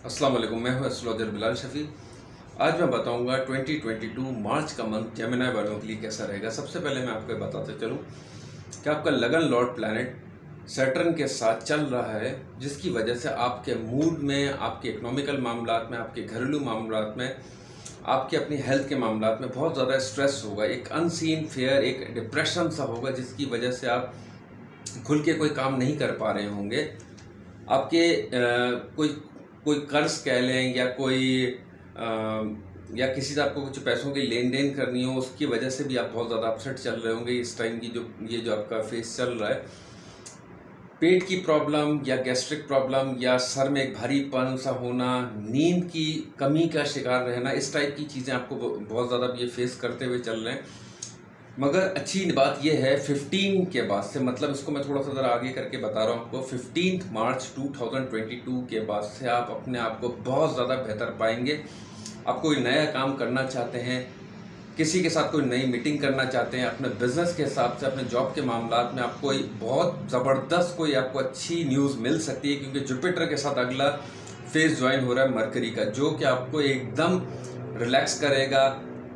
अस्सलाम वालेकुम, मैं हूं एस्ट्रोलॉजर बिलाल शफी। आज मैं बताऊंगा 2022 मार्च का मंथ जेमिनी वालों के लिए कैसा रहेगा। सबसे पहले मैं आपको बताते चलूं कि आपका लगन लॉर्ड प्लैनेट सैटर्न के साथ चल रहा है, जिसकी वजह से आपके मूड में, आपके इकोनॉमिकल मामलात में, आपके घरेलू मामलात में, आपके अपनी हेल्थ के मामलात में बहुत ज़्यादा स्ट्रेस होगा। एक अनसीन फेयर, एक डिप्रेशन सा होगा, जिसकी वजह से आप खुल के कोई काम नहीं कर पा रहे होंगे। आपके कोई कोई कर्ज कह लें या कोई या किसी से आपको कुछ पैसों की लेन देन करनी हो, उसकी वजह से भी आप बहुत ज़्यादा अपसेट चल रहे होंगे। इस टाइम की जो आपका फेस चल रहा है, पेट की प्रॉब्लम या गैस्ट्रिक प्रॉब्लम या सर में एक भारीपन सा होना, नींद की कमी का शिकार रहना, इस टाइप की चीज़ें आपको बहुत ज़्यादा ये फेस करते हुए चल रहे हैं। मगर अच्छी बात यह है 15 के बाद से, मतलब इसको मैं थोड़ा सा ज़रा आगे करके बता रहा हूँ आपको। 15 मार्च 2022 के बाद से आप अपने आप को बहुत ज़्यादा बेहतर पाएंगे। आप कोई नया काम करना चाहते हैं, किसी के साथ कोई नई मीटिंग करना चाहते हैं, अपने बिजनेस के हिसाब से, अपने जॉब के मामलात में आपको बहुत ज़बरदस्त कोई आपको अच्छी न्यूज़ मिल सकती है, क्योंकि जुपिटर के साथ अगला फेज ज्वाइन हो रहा है मरकरी का, जो कि आपको एकदम रिलैक्स करेगा,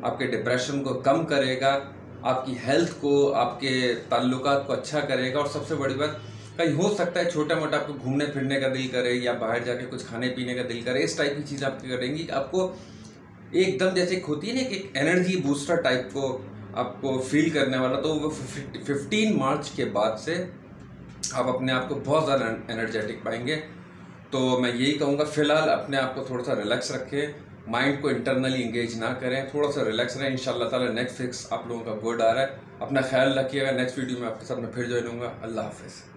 आपके डिप्रेशन को कम करेगा, आपकी हेल्थ को, आपके ताल्लुकात को अच्छा करेगा। और सबसे बड़ी बात, कहीं हो सकता है छोटा मोटा आपको घूमने फिरने का दिल करे या बाहर जाके कुछ खाने पीने का दिल करे, इस टाइप की चीज़ आप करेंगी। आपको एकदम जैसे होती है ना कि एनर्जी बूस्टर टाइप को आपको फील करने वाला, तो वो 15 मार्च के बाद से आप अपने आप को बहुत ज़्यादा एनर्जेटिक पाएंगे। तो मैं यही कहूँगा, फिलहाल अपने आप को थोड़ा सा रिलैक्स रखें, माइंड को इंटरनली इंगेज ना करें, थोड़ा सा रिलैक्स रहें। इंशाल्लाह ताला नेक्स्ट फिक्स आप लोगों का गुड आ रहा है। अपना ख्याल रखिएगा। नेक्स्ट वीडियो में आपके साथ मैं फिर ज्वाइन होऊंगा। अल्लाह हाफिज़।